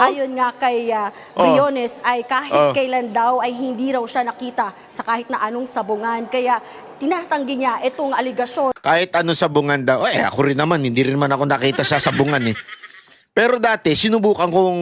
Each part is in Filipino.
Ayon nga kay Briones ay kahit kailan daw ay hindi raw siya nakita sa kahit na anong sabungan. Kaya tinatanggi niya itong aligasyon. Kahit ano sabungan daw. Ako rin naman, hindi rin naman ako nakita sa sabungan eh. Pero dati, sinubukan kong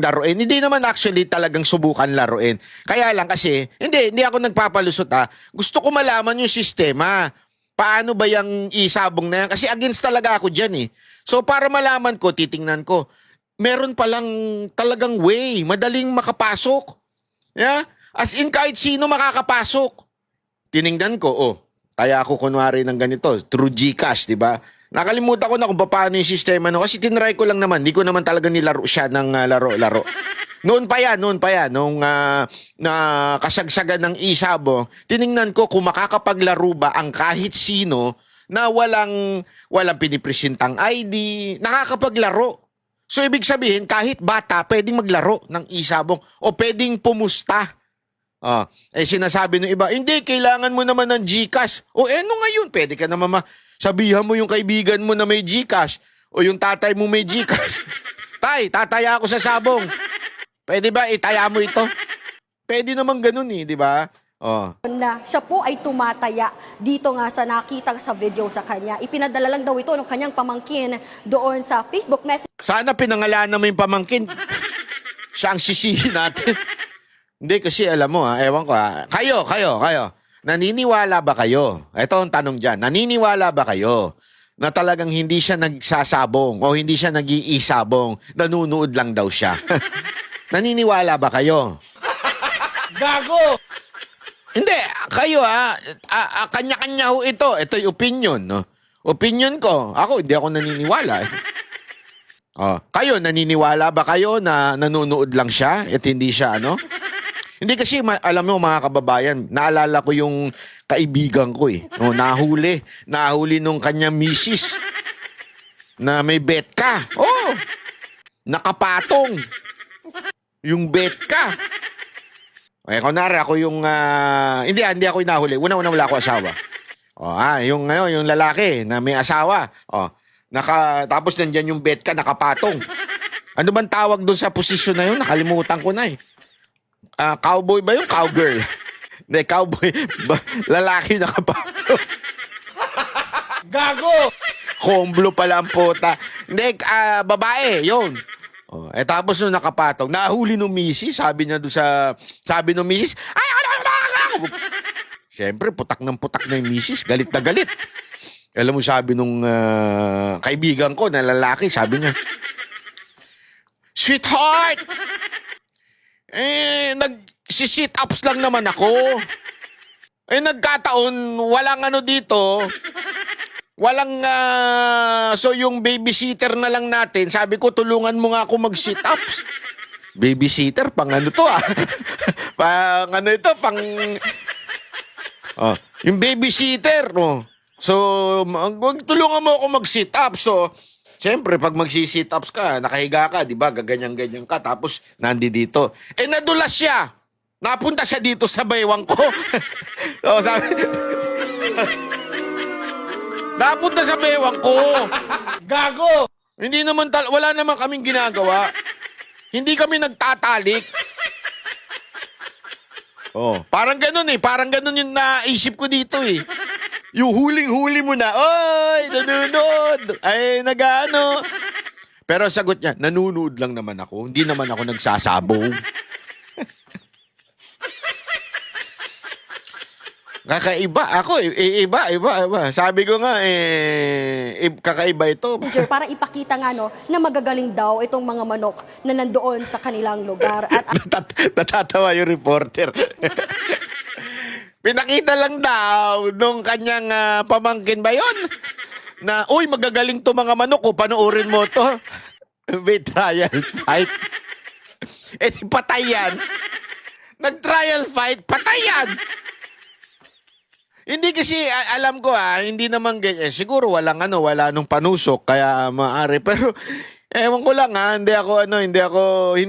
laruin. Hindi naman actually talagang subukan laruin. Kaya lang kasi, hindi ako nagpapalusot Gusto ko malaman yung sistema. Paano ba yung isabong na yan? Kasi against talaga ako dyan eh. So para malaman ko, titingnan ko. Meron palang talagang way. Madaling makapasok. Yeah? As in kahit sino makakapasok. Tiningnan ko, kaya ako kunwari ng ganito, through GCash, di ba? Nakalimutan ko na kung paano yung sistema no. Kasi tinry ko lang naman. Di ko naman talaga nilaro siya ng laro-laro. Noon pa yan, nung kasagsagan ng isabong, tiningnan ko kung makakapaglaro ba ang kahit sino na walang pinipresentang ID, nakakapaglaro. So ibig sabihin, kahit bata, pwedeng maglaro ng isabong o pwedeng pumusta. Sinasabi ng iba, hindi, kailangan mo naman ng GCash. Ano ngayon? Pwede ka naman sabihan mo yung kaibigan mo na may GCash o yung tatay mo may GCash. Tay, tataya ako sa sabong. Pwede ba itaya mo ito? Pwede naman ganun di ba? Na siya po ay tumataya dito nga sa nakita sa video sa kanya. Ipinadala lang daw ito ng kanyang pamangkin doon sa Facebook message. Sana pinangalanan mo yung pamangkin. Siya ang sisihin natin. Hindi kasi alam mo ewan ko Kayo. Naniniwala ba kayo? Ito ang tanong dyan. Naniniwala ba kayo na talagang hindi siya nagsasabong o hindi siya nag-iisabong, nanunood lang daw siya? Naniniwala ba kayo? Gago! Hindi, kayo kanya-kanya ho ito. Ito yung opinion, no? Opinion ko. Ako, hindi ako naniniwala. Kayo, naniniwala ba kayo na nanonood lang siya at hindi siya, Hindi kasi, alam mo mga kababayan, naalala ko yung kaibigan ko Nahuli nung kanyang misis na may betka. Nakapatong. Yung betka. Kunwari ako yung, hindi ako inahuli. Una-una wala ako asawa. Yung lalaki na may asawa. Tapos nandyan yung betka, nakapatong. Ano bang tawag doon sa posisyon na yun? Nakalimutan ko na cowboy ba yung cowgirl? Hindi, cowboy. Lalaki nakapatong. Gago! Homblo pala ang puta. Hindi, babae, yun. Tapos nung nakapatong, nahuli nung misis, sabi nung misis, Siyempre, putak na yung misis, galit na galit. Alam mo, sabi nung kaibigan ko na lalaki, sabi niya, "Sweetheart! Nag-sit ups lang naman ako. Nagkataon, walang dito. Walang, so yung babysitter na lang natin, sabi ko, tulungan mo nga ako mag-sit ups. Babysitter, pang to yung babysitter, So, tulungan mo ako mag-sit ups. So, siyempre, pag mag-sit ups ka, nakahiga ka, di ba? Gaganyan-ganyan ka, tapos dito. Nadulas siya. Napunta siya dito sa baywang ko. Sabi, napunta sa baywang ko. Gago! Hindi naman, wala naman kaming ginagawa. Hindi kami nagtatalik. Parang ganun Parang ganun yung naisip ko dito Yung huling-huli mo na, oy, nanonood. Nag-ano. Pero sagot niya, nanunood lang naman ako. Hindi naman ako nagsasabong. Kakaiba. Ako, iba. Sabi ko nga, kakaiba ito. Para ipakita nga na magagaling daw itong mga manok na nandoon sa kanilang lugar. At Natatawa yung reporter. Pinakita lang daw nung kanyang pamangkin ba yun? Na, uy, magagaling to mga manok ko, panoorin mo to. May trial fight. Di patay yan. Nag-trial fight, patay yan. Hindi kasi, alam ko hindi naman ganyan. Siguro wala nung panusok, kaya maaari. Pero, ewan ko lang hindi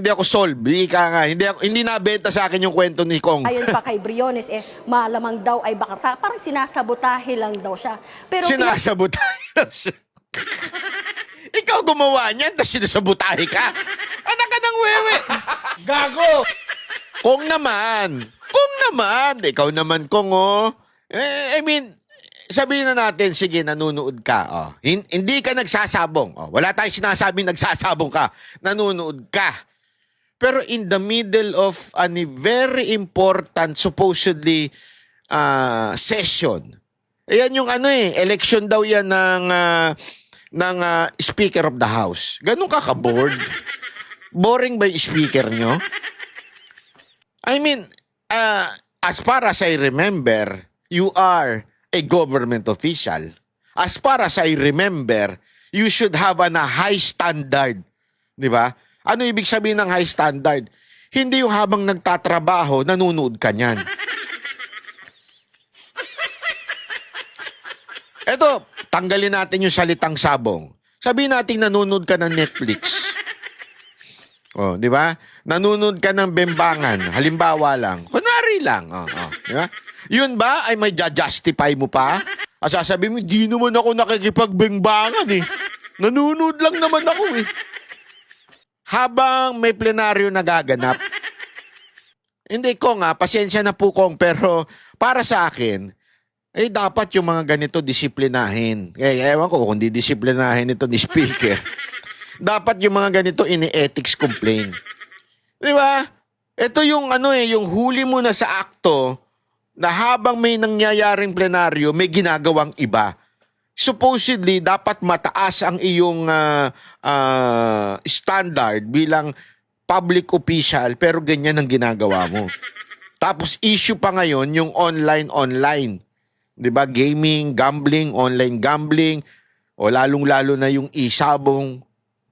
ako solve. Hindi nabenta sa akin yung kwento ni Kong. ayon pa kay Briones, malamang daw ay baka parang sinasabotahe lang daw siya. Pero Sinasabotahe lang siya. Ikaw gumawa niyan, tapos sinasabotahe ka. Anak ka ng Gago! Kung naman, ikaw naman kung I mean, sabihin na natin, sige, nanonood ka. Hindi ka nagsasabong. Wala tayong sinasabing nagsasabong ka. Nanonood ka. Pero in the middle of a very important, supposedly, session. Ayan yung election daw yan ng Speaker of the House. Ganun ka ka-bored? Boring ba yung speaker nyo? I mean, as far as I remember, you are a government official. As far as I remember, you should have a high standard. Di ba? Ano ibig sabihin ng high standard? Hindi yung habang nagtatrabaho, nanonood ka niyan. Eto, tanggalin natin yung salitang sabong. Sabihin natin nanonood ka ng Netflix. Di ba? Nanonood ka ng bembangan. Halimbawa lang. Kunwari lang. Di ba? Yun ba ay may justify mo pa? At sasabihin mo, di naman ako nakikipagbembangan eh. Nanonood lang naman ako eh. Habang may plenaryo nagaganap. Hindi ko nga, pasensya na po kong, pero para sa akin, dapat yung mga ganito disiplinahin. Ewan ko kung di disiplinahin ito ni speaker. Dapat yung mga ganito ini-ethics complaint. Di ba? Ito yung yung huli mo na sa akto na habang may nangyayaring plenaryo, may ginagawang iba. Supposedly, dapat mataas ang iyong standard bilang public official, pero ganyan ang ginagawa mo. Tapos issue pa ngayon yung online. Di ba? Gaming, gambling, online gambling, o lalong-lalo na yung isabong.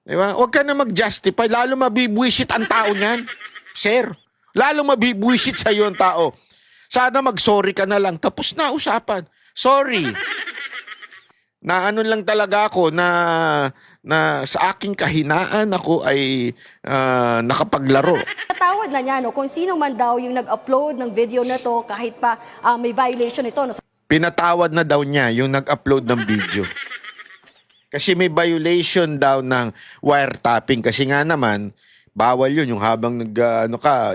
Di ba? Huwag ka na mag-justify. Lalo mabibwisit ang tao niyan. Sir, lalo mabibwisit sa'yo ang tao. Sana mag-sorry ka na lang. Tapos na usapan. Sorry. Na ano lang talaga ako na sa aking kahinaan ako ay nakapaglaro. Natawad na niya, no? Kung sino man daw yung nag-upload ng video na to, kahit pa may violation ito. No? Pinatawad na daw niya yung nag-upload ng video. Kasi may violation daw ng wiretapping. Kasi nga naman, bawal yun. Yung habang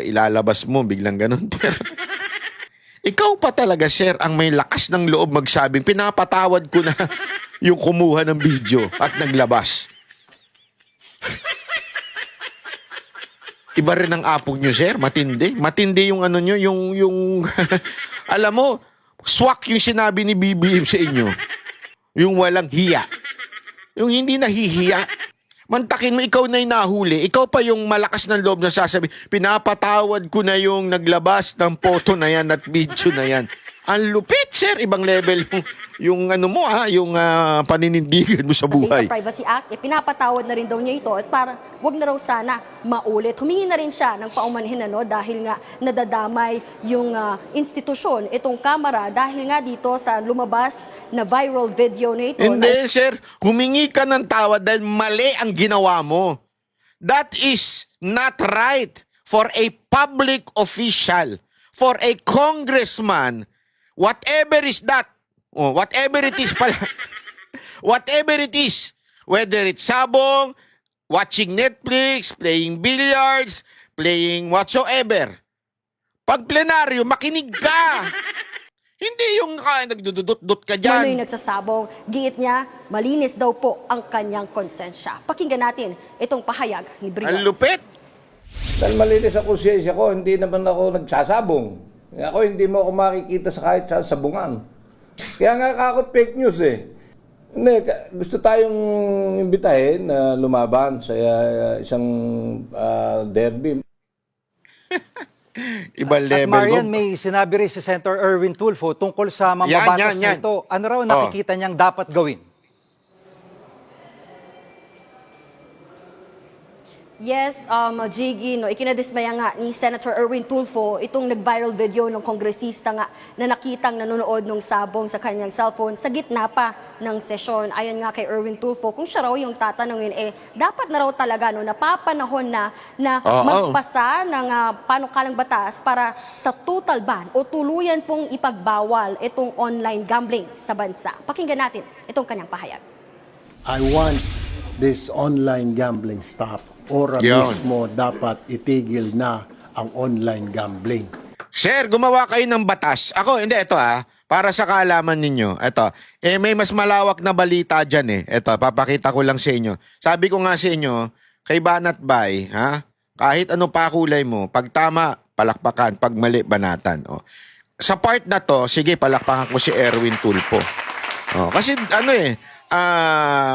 ilalabas mo, biglang ganun. Pero ikaw pa talaga, sir, ang may lakas ng loob magsabing, pinapatawad ko na yung kumuha ng video at naglabas. Iba rin ang apog nyo, sir. Matindi. Matindi yung nyo, yung alam mo, swak yung sinabi ni BBM sa inyo. Yung walang hiya. Yung hindi nahihiya. Mantakin mo, ikaw na yung nahuli. Ikaw pa yung malakas ng loob na sasabi, pinapatawad ko na yung naglabas ng photo na yan at video na yan. Ang lupit, sir. Ibang level yung yung paninindigan mo sa buhay. Data Privacy Act, pinapatawad na rin daw niya ito at para wag na raw sana maulit. Humingi na rin siya ng paumanhin dahil nga nadadamay yung institusyon, itong kamera, dahil nga dito sa lumabas na viral video na ito. Hindi, sir. Humingi ka ng tawad dahil mali ang ginawa mo. That is not right for a public official, for a congressman. Whatever is that, whatever it is pala, whatever it is, whether it's sabong, watching Netflix, playing billiards, playing whatsoever, pag plenaryo, makinig ka. Hindi yung nagdududut-dut ka dyan. Manoy nagsasabong, giit niya, malinis daw po ang kanyang konsensya. Pakinggan natin itong pahayag ni Briones. Ang lupit. Dahil malinis ang konsensya ko, hindi naman ako nagsasabong. Ako, hindi mo ako makikita sa kahit sa sabungan. Kaya nga ako fake news eh. Hindi, gusto tayong imbitahin na lumaban sa isang derby. Ibang At level. Marian, may sinabi rin si Senator Erwin Tulfo tungkol sa mambabatas Yan. na ito. Ano raw nakikita niyang dapat gawin? Yes, Jiggy, ikinadismaya nga ni Senator Erwin Tulfo itong nag-viral video ng kongresista nga na nakitang nanonood ng sabong sa kanyang cellphone sa gitna pa ng sesyon. Ayon nga kay Erwin Tulfo, kung siya raw yung tatanungin, dapat na raw talaga napapanahon na magpasa ng panukalang batas para sa total ban o tuluyan pong ipagbawal itong online gambling sa bansa. Pakinggan natin itong kanyang pahayag. I want this online gambling stop. ora Yun. mismo dapat itigil na ang online gambling. Sir, gumawa kayo ng batas. Ako, hindi, ito para sa kaalaman ninyo. Ito, may mas malawak na balita dyan Ito, papakita ko lang sa inyo. Sabi ko nga sa inyo, kay Banat Bay, kahit ano pa kulay mo, pag tama, palakpakan, pag mali, banatan. Sa part na to, sige, palakpakan ko si Erwin Tulfo. Kasi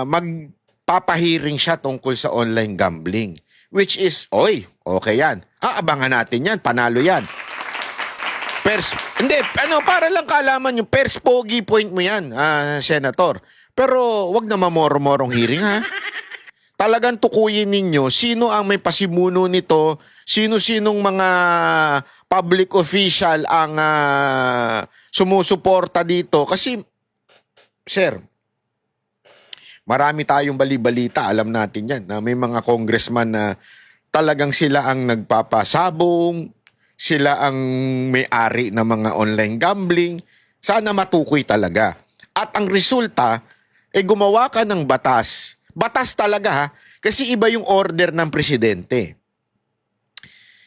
magpapahiring siya tungkol sa online gambling. Which is, okay yan. Abangan natin yan, panalo yan. Para lang kaalaman yung pogi point mo yan, Senator. Pero wag na mamoro-morong hearing, Talagang tukuyin ninyo sino ang may pasimuno nito, sino-sinong mga public official ang sumusuporta dito. Kasi, sir, marami tayong bali-balita, alam natin yan, na may mga congressman na talagang sila ang nagpapasabong, sila ang may-ari ng mga online gambling. Sana matukoy talaga. At ang resulta, gumawa ka ng batas. Batas talaga kasi iba yung order ng presidente.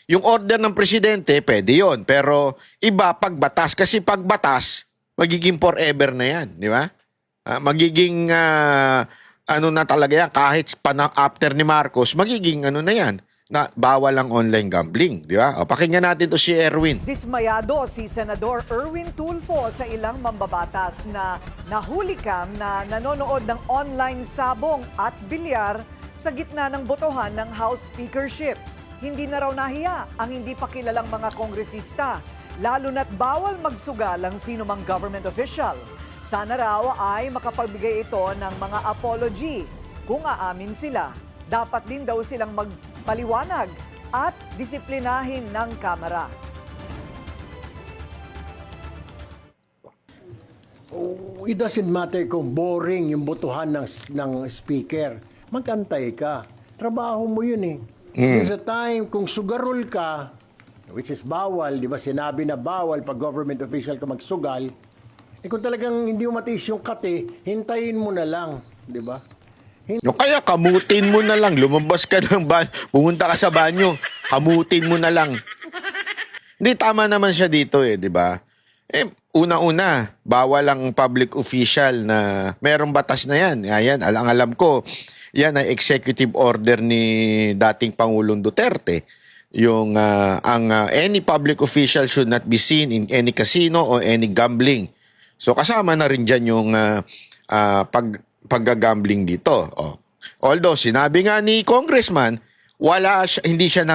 Yung order ng presidente, pwede yon. Pero iba pag batas. Kasi pag batas, magiging forever na yan. Di ba? Magiging, na talaga yan. Kahit after ni Marcos, magiging na yan. Na bawal ang online gambling, di ba? Pakinggan natin to si Erwin. Dismayado si Senador Erwin Tulfo sa ilang mambabatas na nahulikam na nanonood ng online sabong at bilyar sa gitna ng botohan ng House Speakership. Hindi na raw nahiya ang hindi pa kilalang mga kongresista, lalo na't bawal magsugal ang sino mang government official. Sana raw ay makapagbigay ito ng mga apology kung aamin sila. Dapat din daw silang magpaliwanag at disiplinahin ng Kamara. It doesn't matter kung boring yung botohan ng speaker. Magantay ka. Trabaho mo yun There's a time kung sugarol ka, which is bawal, di ba? Sinabi na bawal pag government official ka magsugal. Kung talagang hindi mo matiis yung kate, hintayin mo na lang, di ba? Kaya kamutin mo na lang. Lumabas ka ng pumunta ka sa banyo. Kamutin mo na lang. Hindi, tama naman siya dito di ba? Una-una, bawal ang public official na merong batas na yan. Ayan, alam ko, yan ay executive order ni dating Pangulong Duterte. Yung any public official should not be seen in any casino or any gambling. So kasama na rin dyan yung pag-gambling dito. Although sinabi nga ni Congressman, hindi siya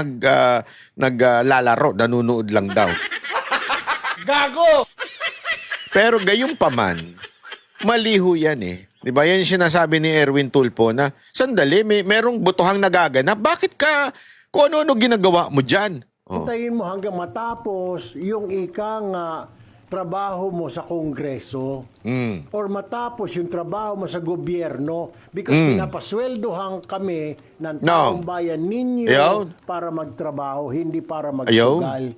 naglalaro, nanunood lang daw. Gago! Pero gayon pa man, maliho yan Di ba? Yan yung sinasabi ni Erwin Tulfo na, sandali, merong botohang nagaganap. Bakit ka, kung ano-ano ginagawa mo dyan? Hintayin mo hanggang matapos yung ikang trabaho mo sa Kongreso or matapos yung trabaho mo sa gobyerno because pinapasweldohan kami ng taong bayan ninyo para magtrabaho, hindi para magsugal.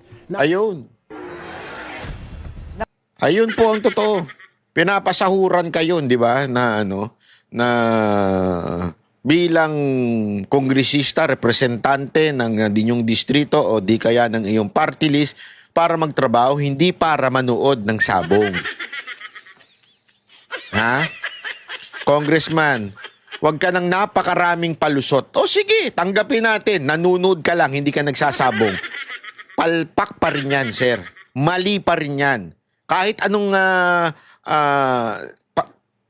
Ayun po ang totoo. Pinapasahuran kayo, di ba, na bilang kongresista, representante ng inyong distrito o di kaya ng iyong party list para magtrabaho, hindi para manood ng sabong. Congressman, wag ka nang napakaraming palusot. O sige, tanggapin natin, nanunood ka lang, hindi ka nagsasabong. Palpak pa rin yan, sir. Mali pa rin yan. Kahit anong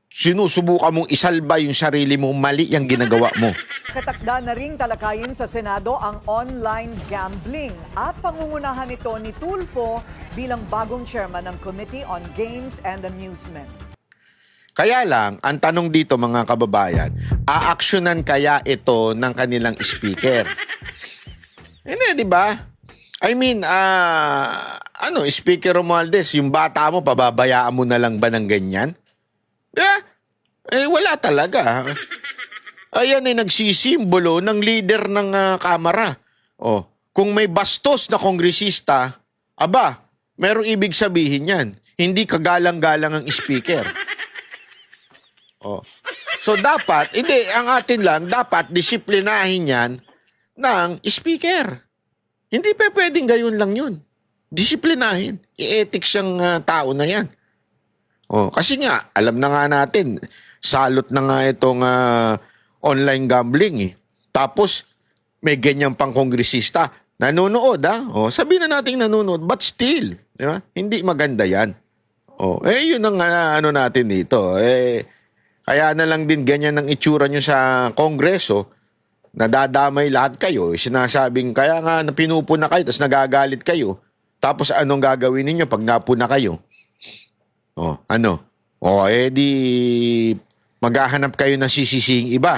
sinusubukan mong isalba yung sarili mo, mali yung ginagawa mo. Katakda na ring talakayin sa Senado ang online gambling at pangungunahan ito ni Tulfo bilang bagong chairman ng Committee on Games and Amusement. Kaya lang, ang tanong dito mga kababayan, aaksyonan kaya ito ng kanilang speaker? Hindi, di ba? I mean, Speaker Romualdez, yung bata mo, pababayaan mo na lang ba ng ganyan? Wala talaga. Ayan nagsisimbolo ng leader ng Kamara. Kung may bastos na kongresista, merong ibig sabihin yan. Hindi kagalang-galang ang speaker. So dapat, ang atin lang, dapat disiplinahin yan ng speaker. Hindi pa pwedeng gayon lang yun. Disiplinahin. I-ethics yung tao na yan. Kasi nga, alam na nga natin, salot na nga itong online gambling eh. Tapos, may ganyang pang kongresista. Nanonood sabihin na natin nanonood, but still, di ba? Hindi maganda yan. Yun ang natin dito. Kaya na lang din ganyan ang itsura nyo sa kongreso, nadadamay lahat kayo, sinasabing, kaya nga pinupuna kayo, tapos nagagalit kayo, tapos anong gagawin ninyo pag napuna kayo? Di maghahanap kayo ng sisising iba.